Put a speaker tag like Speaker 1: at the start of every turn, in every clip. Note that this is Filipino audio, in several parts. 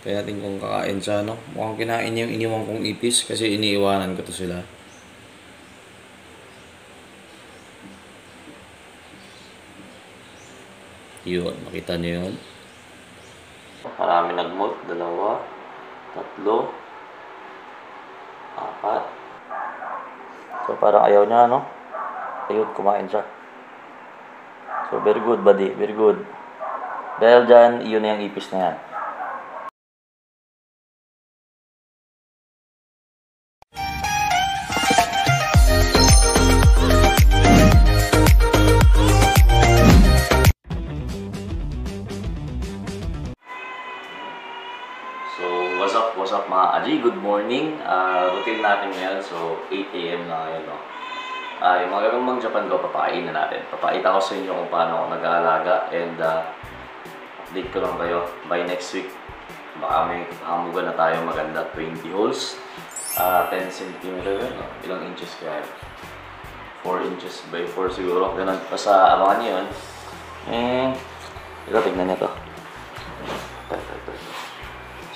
Speaker 1: Kaya natin kung kakain siya, no? Mukhang kinain niya yung iniwan kong ipis kasi iniiwanan ko to sila. Yun, makita niyo yun. Marami nag-molt. 2, 3, 4. So parang ayaw niya, no? Ayun, kumain siya. So very good, buddy. Very good. Dahil dyan, yun na yung ipis na yan. So, what's up mga Aji? Good morning. Routine natin ngayon. So, 8 AM na ngayon, no? Yung mga gagambang Japan ko, papakain na natin. Papakita ko sa inyo kung paano ako nag-aalaga. And, update ko lang kayo. By next week, baka may hamugan na tayo maganda. 20 holes. 10 cm. No? Ilang inches kaya? 4 inches by 4 siguro. Ganun. Basta abangan nyo yun. Ito, tignan nyo to.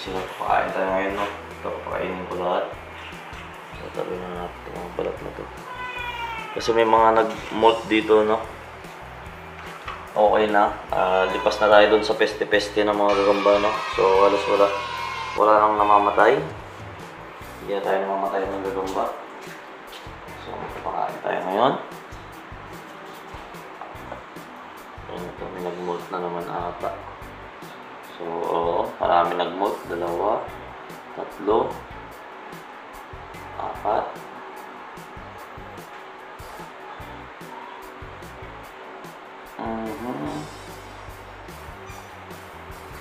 Speaker 1: Sila, pakain tayo ngayon, no? Ito, pakainin ko lahat. So, tabi na natin itong balat na to. Kasi may mga nag-molt dito, no? Okay na. Lipas na tayo dun sa peste-peste ng mga gagamba, no? So, halos wala nang namamatay. Hindi na tayo namamatay ng gagamba. So, pakain tayo ngayon. Ito, may nag-molt na naman ata. So, marami nag-molt. 2, 3, 4.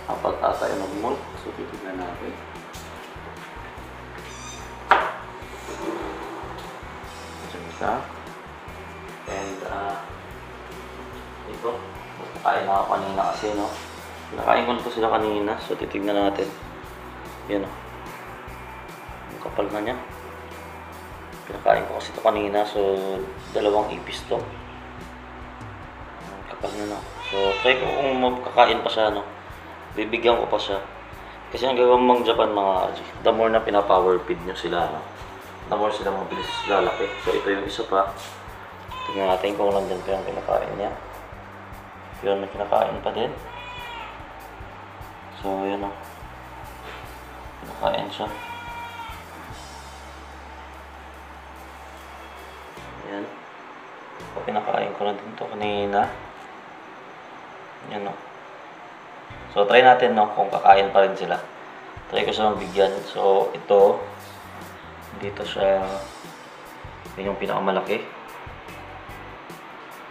Speaker 1: Apat ata yung nag-molt. So, titignan natin. Diyan isa. And, ito. Kain na ako kanina kasi, no? Nakain ko na to sila kanina, so titignan natin. Yan o. Ang kapal na niya. Pinakain ko kasi to kanina, so 2 ipis to. Ang kapal na, no? So try ko kung makakain pa siya, no? Bibigyan ko pa siya. Kasi ang gagawang Japan mga Aji, the more na pinapower feed nyo sila, no? The more sila mabilis lalaki. So ito yung isa pa. Tignan natin kung nandyan pa yung pinakain niya. Yun, may kinakain pa din. So, yun o. Pinakain siya. Ayan. So, pinakain ko na din ito kanina. Yan o. So, try natin, no, kung kakain pa rin sila. Try ko silang bigyan. So, ito. Dito siya. Yun yung pinakamalaki.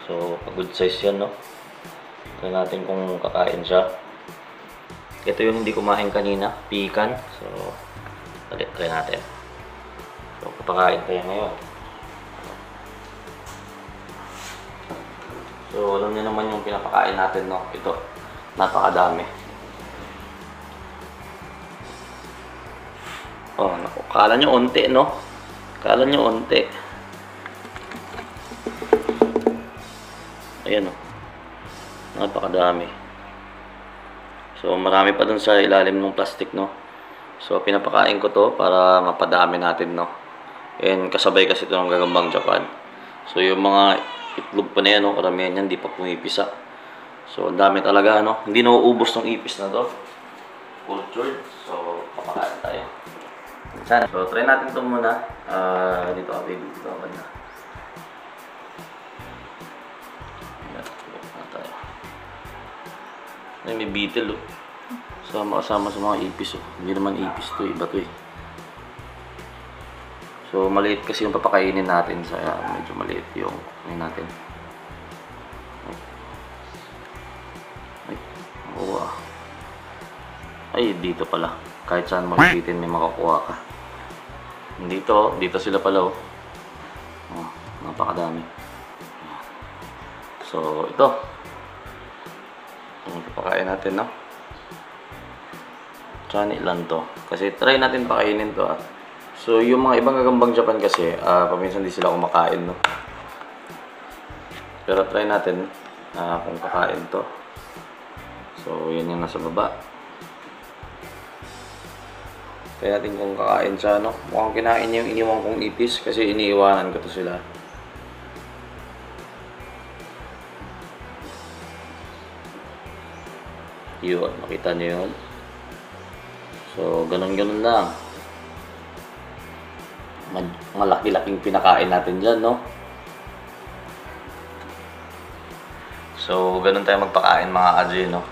Speaker 1: So, good size yan, no. Try natin kung kakain siya. Ito yung hindi kumain kanina, pikan. So, try natin. So, papakain tayo ngayon. So, alam niyo naman yung pinapakain natin, no? Ito, napakadami. Oh, naku. Kala nyo unti, no? Kala nyo unti. Ayan, no? Napakadami. So, marami pa dun sa ilalim ng plastic, no? So, pinapakain ko to para mapadami natin, no? And kasabay kasi ito ng gagambang Japan. So, yung mga itlog pa na yan, no? Karamihan yan, di pa pumipisa. So, ang dami talaga, no? Hindi nauubos ng ipis na to. Cultured. So, papakain tayo. So, try natin ito muna. Dito ka, baby. Dito ka na. Ay, may beetle, oh. Sama-sama sa mga ipis, oh. Hindi naman ipis to, iba to, eh. So, maliit kasi yung papakainin natin. Kaya medyo maliit yung natin. Ay, oo, ah. Ay, dito pala. Kahit saan mo ipitin, may makakuha ka. Dito sila pala, oh. Oh, napakadami. So, ito. Papakain natin, no? Tsani lang to. Kasi try natin pakainin to, ah. So, yung mga ibang gagambang Japan kasi, paminsan di sila kumakain, no? Pero try natin kung kakain to. So, yan yung nasa baba. Kaya natin kung kakain siya, no? Mukhang kinain niya yung iniwan kong ipis kasi iniiwanan ko to sila. Yun, nakita niyo yun. So, ganun-ganun lang. Malaki-laking pinakain natin dyan, no? So, ganun tayo magpakain mga kaji, no?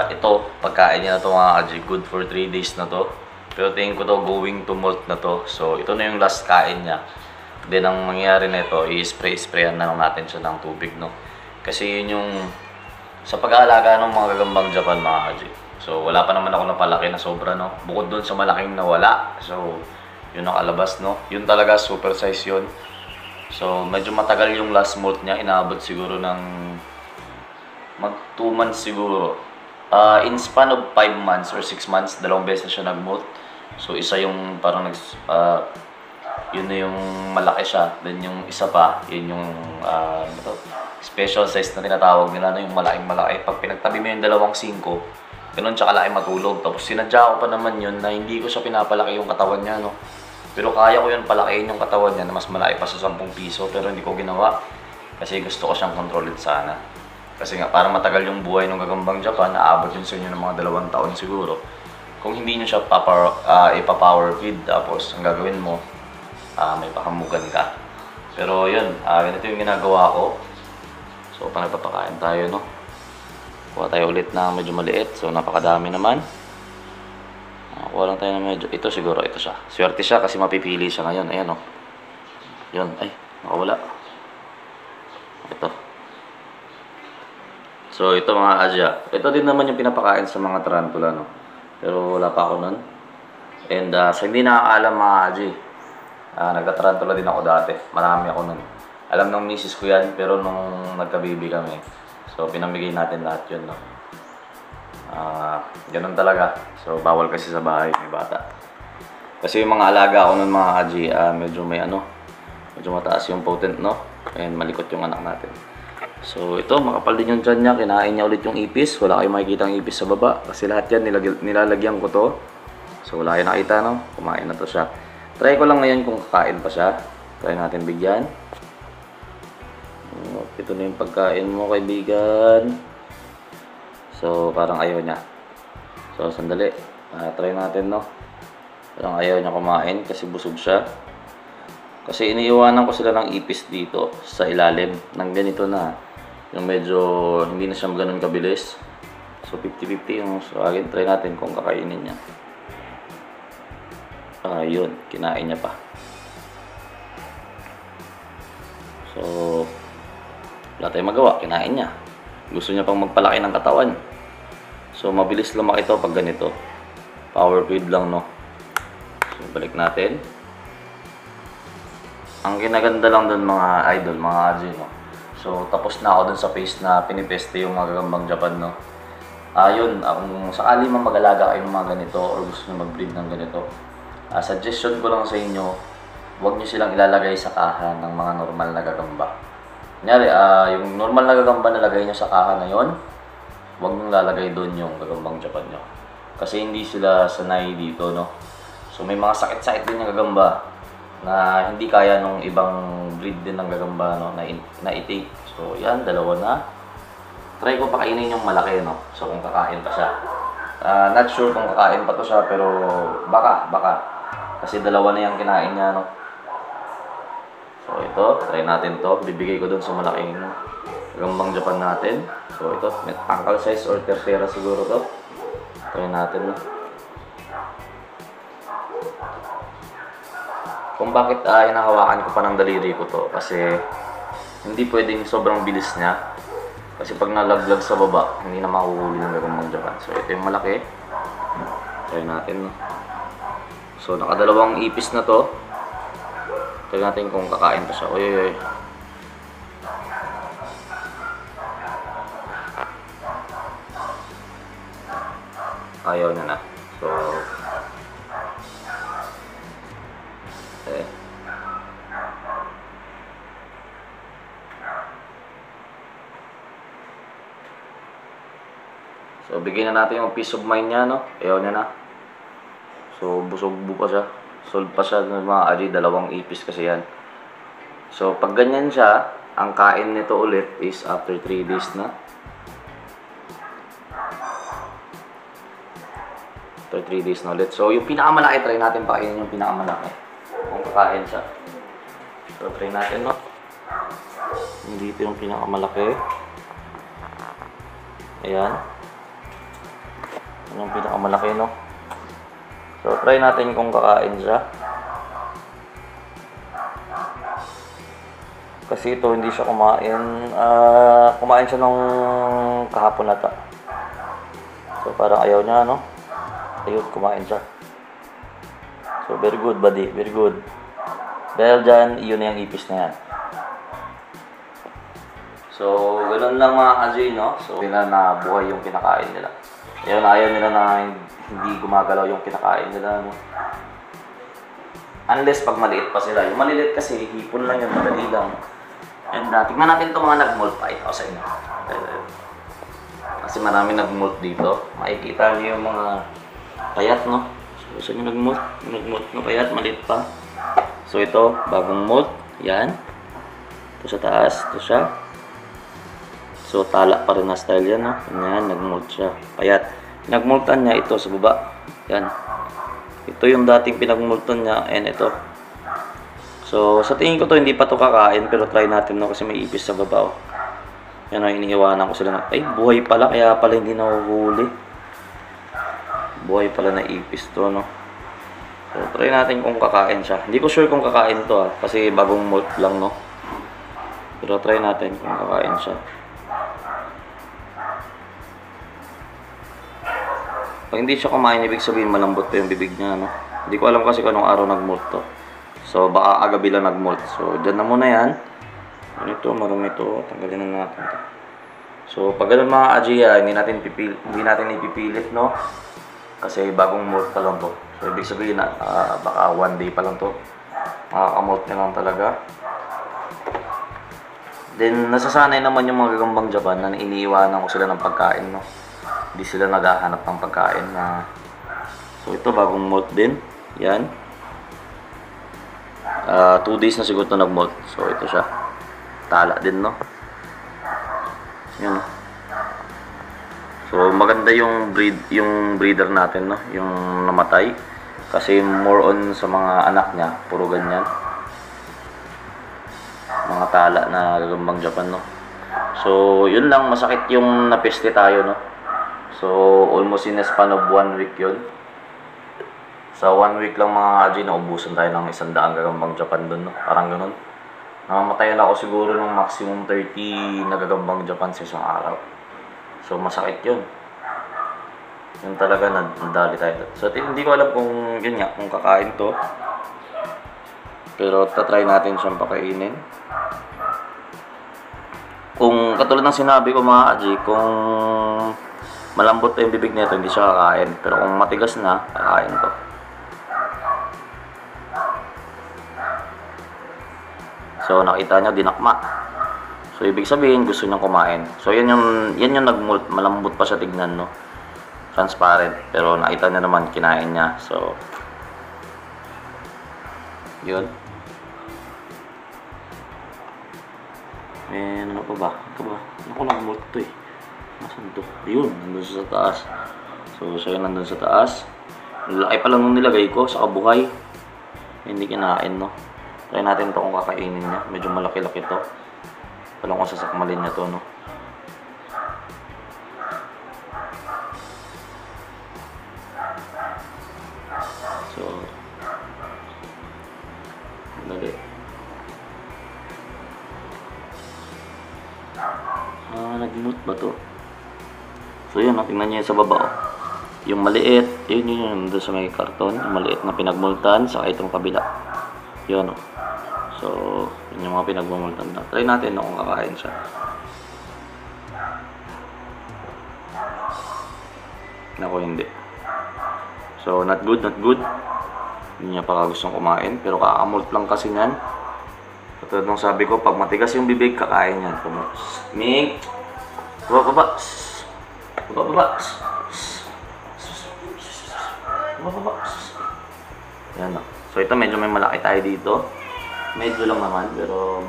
Speaker 1: Ito, pagkain niya na to mga kaji, good for 3 days na to. Pero tingin ko to going to molt na to. So, ito na yung last kain niya. Then, ang mangyayari nito, i-spray-sprayan na lang natin siya ng tubig, no? Kasi yun yung sa pag-aalaga ng mga gagambang Japan mga kaji. So, wala pa naman ako napalaki na sobra, no? Bukod doon sa malaking nawala. So, yun nakalabas, no? Yun talaga, super size yun. So, medyo matagal yung last molt niya. Inaabot siguro ng mag 2 months siguro. In span of 5 months or 6 months, 2 beses siya nag-molt. So, isa yung parang yun na yung malaki siya. Then yung isa pa, yun yung special size na tinatawag nila, yung malaking malaki. Pag pinagtabi mo yung 2.5, ganun siya kalaki matulog. Tapos sinadya ko pa naman yun na hindi ko siya pinapalaki yung katawan niya, no? Pero kaya ko yun palakihin yung katawan niya na mas malaki pa sa 10 piso. Pero hindi ko ginawa kasi gusto ko siyang kontrolin sana. Kasi nga, para matagal yung buhay ng gagambang Japan, naabot yun sa inyo ng mga 2 taon siguro. Kung hindi nyo siya ipa-power feed, tapos ang gagawin mo, may pakamugan ka. Pero yun, ganito yung ginagawa ko. So, panagpapakain tayo, no? Kuha tayo ulit na medyo maliit. So, napakadami naman. Kuha lang tayo na medyo. Ito siguro, ito siya. Swerte siya kasi mapipili siya ngayon. Ayan, no? Yun, ay, nakawala. Ito. So, ito mga Asia. Ito din naman yung pinapakain sa mga tarantula, no? Pero wala pa ako nun. And sa hindi nakakaalam mga Asia, nagtatarantula din ako dati. Marami ako nun. Alam ng misis ko yan, pero nung nagka-baby kami, so pinamigay natin lahat yun, no? Ganun talaga. So, bawal kasi sa bahay, may bata. Kasi yung mga alaga ko nun mga Aji, medyo may medyo mataas yung potent, no? And malikot yung anak natin. So, ito, makapal din yung tiyan niya. Kinain niya ulit yung ipis. Wala kayong makikita ang ipis sa baba. Kasi lahat yan, nilalagyan ko to. So, wala kayong nakita, no? Kumain na to siya. Try ko lang ngayon kung kakain pa siya. Try natin bigyan. Ito na yung pagkain mo, kaibigan. So, parang ayaw niya. So, sandali. Try natin, no? Parang ayaw niya kumain kasi busog siya. Kasi iniiwanan ko sila ng ipis dito sa ilalim ng ganito na. Yung medyo hindi na siya ganun kabilis. So, 50-50 yung sa akin. Try natin kung kakainin niya. Yun. Kinain niya pa. So, wala tayong magawa. Kinain niya. Gusto niya pang magpalaki ng katawan. So, mabilis lumaki ito pag ganito. Power feed lang, no? So, balik natin. Ang kinaganda lang dun mga idol, mga Aji, no? So, tapos na ako dun sa phase na pinipeste yung mga gagambang Japan, no? Yun, kung sakali man mag-alaga kayo ng mga ganito or gusto nyo mag-breed ng ganito, suggestion ko lang sa inyo, huwag nyo silang ilalagay sa kaha ng mga normal na gagamba. Kunyari, yung normal na gagamba na lagay nyo sa kaha na yon, huwag nyo lalagay doon yung gagambang Japan nyo. Kasi hindi sila sanay dito, no? So, may mga sakit-sakit din yung gagamba na hindi kaya nung ibang breed din ng gagamba, no, na itik. So, yan, dalawa na. Try ko pakainin yung malaki, no? So, kung kakain pa siya. Not sure kung kakain pa to siya, pero baka. Kasi dalawa na yung kinain niya, no? So, ito, try natin to. Bibigay ko dun sa malaking gagambang Japan natin. So, ito, may ankle size or tertera siguro to. Try natin, no? Kung bakit hinahawakan ko pa ng daliri ko to, kasi hindi pwedeng sobrang bilis niya. Kasi pag nalaglag sa baba, hindi na mahuhuli ng gagambang Japan. So, ito yung malaki. Try natin, no? So, nakadalawang ipis na to. Try natin kung kakain pa siya. Oy. Ayaw na na. So, So, bigyan na natin yung peace of mind niya, no? Ayaw niya na. So, busog pa siya. Sold pa siya ng mga aji, dalawang ipis kasi yan. So, pag ganyan siya, ang kain nito ulit is after 3 days na. After 3 days na ulit. So, yung pinakamalaki, try natin pakainin yung pinakamalaki. Kung kakain siya. So, try natin, no? Dito yung pinakamalaki. Ayan. Yung pinakamalaki, no? So, try natin kung kakain siya. Kasi ito, hindi siya kumain. Kumain siya nung kahapon nata. So, parang ayaw niya, no? Ayun, kumain siya. So, very good, buddy. Very good. Dahil dyan, iyon na yung ipis na yan. So, ganoon lang mga kaji, no? So, nila na buhay yung kinakain nila. Ayaw nila na hindi gumagalaw yung kinakain nila, no? Unless pag maliit pa sila. Yung maliliit kasi, hipon lang yun, madali lang. And tignan natin itong mga nag-molt pa ito sa inyo. Kasi marami nag-molt dito. Makikita niyo yung mga payat, no? So, saan yung nag-molt? Nag-molt na payat, maliit pa. So, ito, bagong molt. Yan. Ito sa taas. Ito siya. So, tala pa rin na style yan, no? Yan, nag-molt siya. Payat. Pinagmultan niya ito sa baba. Yan. Ito yung dating pinagmultan niya. And ito. So, sa tingin ko to hindi pa to kakain. Pero try natin, no? Kasi may ipis sa baba, oh. Yan, oh, iniiwanan ko sila na, ay, buhay pala. Kaya pala hindi nahuhuli. Buhay pala na ipis to, no? So, try natin kung kakain siya. Hindi ko sure kung kakain to, kasi bagong molt lang, no? Pero try natin kung kakain siya. Pag hindi siya kumain, ibig sabihin malambot pa yung bibig niya, no? Hindi ko alam kasi kung anong araw nag-molt to. So, baka agabi lang nag-molt. So, dyan na muna yan. Ano ito? Marami ito. Tanggalin na natin ito. So, pag ganun mga ajiya, hindi natin ipipilit, no? Kasi bagong molt pa lang to. So, ibig sabihin na baka 1 day pa lang to. Makaka-molt niya lang talaga. Then, nasasanay naman yung mga gagambang Japan na iniiwanan ko sila ng pagkain, no? Hindi sila naghahanap ng pagkain na... So, ito bagong molt din. Yan. 2 days na siguro ito nag-molt. So, ito siya. Tala din, no? Yan. So, maganda yung breeder natin, no? Yung namatay. Kasi more on sa mga anak niya. Puro ganyan. Mga tala na gagambang Japan, no? So, yun lang. Masakit yung napeste tayo, no? So, almost in a span of 1 week yun. Sa 1 week lang mga kaji, naubusan tayo ng 100 gagambang Japan dun, no? Parang ganun. Namamatayan ako siguro ng maximum 30 na gagambang Japan sa isang araw. So, masakit yun. Yun talaga, nadali tayo. So, hindi ko alam kung, yun nga, kung kakain to. Pero, tatry natin siyang pakainin. Kung, katulad ng sinabi ko mga kaji, kung malambot pa yung bibig nito, hindi siya kakain. Pero kung matigas na, kakain to. So, nakita nyo, dinakma. So, ibig sabihin, gusto niyang kumain. So, yan yung nag-molt. Malambot pa siya tignan, no? Transparent. Pero nakita niya naman, kinain niya. So, yun. Ano pa ba? Ito ba? Ano ko nag-molt to, eh? Nasaan to? Ayun, nandun sa taas. So, siya yun nandun sa taas. Laki pa lang nung nilagay ko sa kabuhay. Hindi kinain, no? Try natin ito kung kakainin niya. Medyo malaki-laki to. Palang kung sasakmalin niya to, no? So, dali. Nag-mute ba to? So yun, tingnan nyo yun sa baba, oh. Yung maliit, yun doon sa may karton. Yung maliit na pinagmultan, saka itong kabila. Yun, oh. So, yun yung mga pinagmultan na. Try natin na kung kakain siya. Naku, hindi. So, not good, not good. Hindi niya pa gustong kumain. Pero kakamult lang kasi niyan. Katulad nung sabi ko, pag matigas yung bibig, kakain yan. Ming! Baba! Baba! Baba! Baba! Yan o. So ito medyo may malaki tayo dito. Medyo lang naman, pero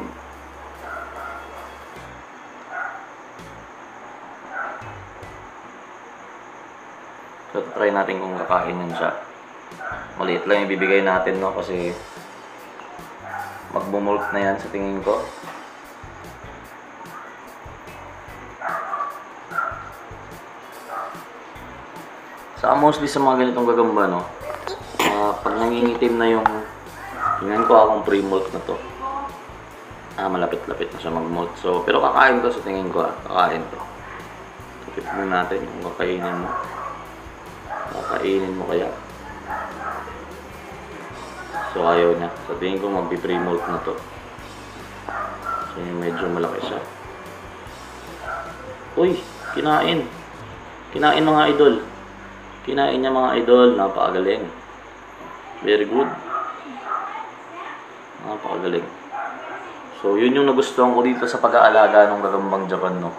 Speaker 1: so try natin kung kakain yan siya. Maliit lang yung ibibigay natin, no, kasi magbumulk na yan sa tingin ko. Sa mostly sa mga ganitong gagamba, no, pag nangingitim na yung, tingnan ko akong pre-molt na to. Malapit-lapit na siya mag-molt. So, pero kakain to sa tingin ko, kakain to. Tipid mo natin kung kakainin mo. Kakainin mo kaya. So, ayaw niya. Sa tingin ko magpi-pre-molt na to. So, medyo malaki siya. Uy! Kinain! Kinain mga idol. Kinain niya mga idol. Napakagaling. Very good. Napakagaling. So, yun yung nagustuhan ko dito sa pag-aalaga ng gagambang Japan, no.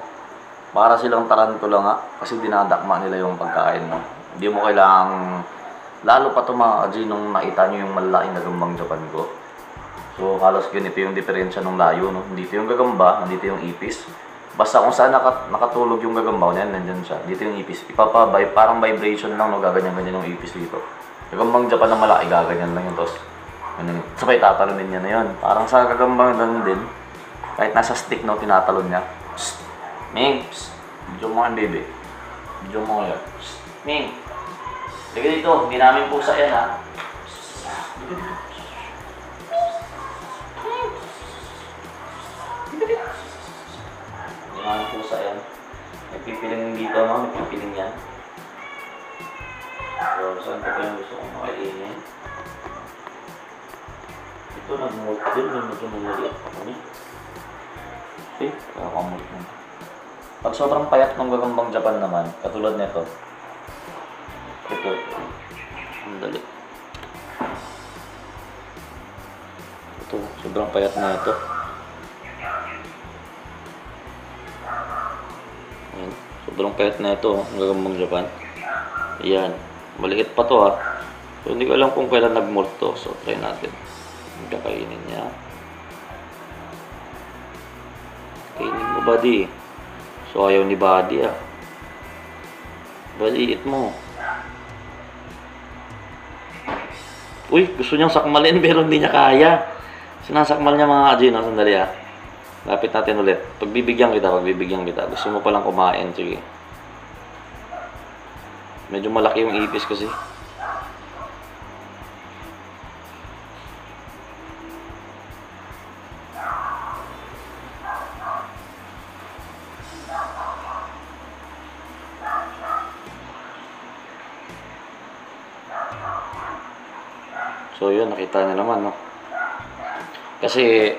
Speaker 1: Para silang tarantula nga, kasi dinadakma nila yung pagkain, no. Hindi mo kailangang, lalo pa ito mga kaji, nung nakita nyo yung malalaking gagambang Japan ko. So, halos ganito yung diferensya ng layo, no. Dito yung gagamba, nandito yung ipis. Basta kung saan nakatulog yung gagamba, yan, nandyan siya. Dito yung ipis. Parang vibration lang, no, gaganyan-ganyan yung ipis dito. Gagambang Japan na malaki, gaganyan lang yun, tos. Sabay tatalunin niya na yun. Parang sa gagambang ganun din. Kahit nasa stick, no, tinatalon niya. Psst! Ming! Psst! Medyo mo yan, baby. Medyo mo yan. Psst! Ming! Liga dito. Hindi namin pusa yan, ha. Psst! Liga dito. Liga dito. Hindi namin pusa yan. May pipiling dito, no? May pipiling yan. So, saan ko ba yung gusto kong makainin? Ito nag-molt din, medyo maliit ako niya. Okay, kakakamult mo. Pag sobrang payat ng gagambang Japan naman, katulad nito. Ito. Ang dali. Ito, sobrang payat na ito. Ayan, sobrang payat na ito, ang gagambang Japan. Ayan, maliit pa to, ha. So, hindi ko alam kung kailan nag-molt to. So, try natin. Kakainin niya. Kainin mo, buddy. So, ayaw ni buddy, ah. Buddy, eat mo. Uy, gusto niyang sakmalin pero hindi niya kaya. Sinasakmal niya mga Ajin, no? Sandali, ah. Lapit natin ulit. Pagbibigyan kita. Gusto mo palang kumain, sige. Medyo malaki yung ipis kasi. So yun, nakita niyo naman, no? Kasi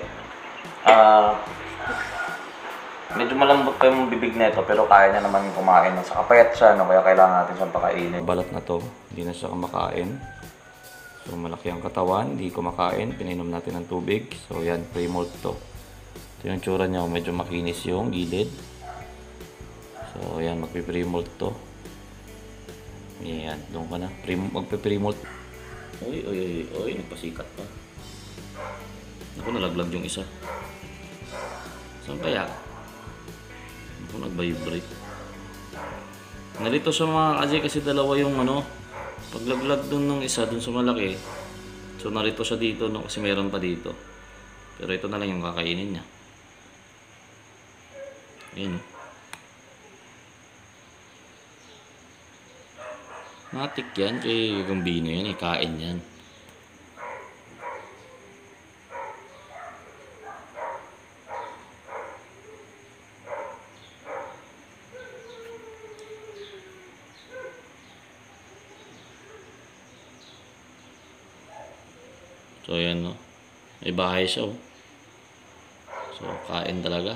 Speaker 1: medyo malambot pa yung bibig nito, pero kaya niya naman kumain. Sa kapayat siya, no? Kaya kailangan natin siyang pakainin. Balat na to, hindi na siya kumakain. So malaki ang katawan, hindi kumakain. Pinainom natin ng tubig. So yan, pre-molt to. Ito yung tsura niya, medyo makinis yung gilid. So yan, magpi-pre-molt to. Yan, doon ka na. Magpi-pre-molt. Oy, nagpasikat pa. Ako, nalaglag yung isa. Saan kaya? Ako, nag-vibrate. Nalito sa mga kasi dalawa yung ano, paglaglag dun ng isa, dun sa malaki. So, narito siya dito, no, kasi meron pa dito. Pero ito na lang yung kakainin niya. Ayan. Matik yan, kay Gambino yan, kain yan. So yan, no. May bahay siya, oh. So kain talaga.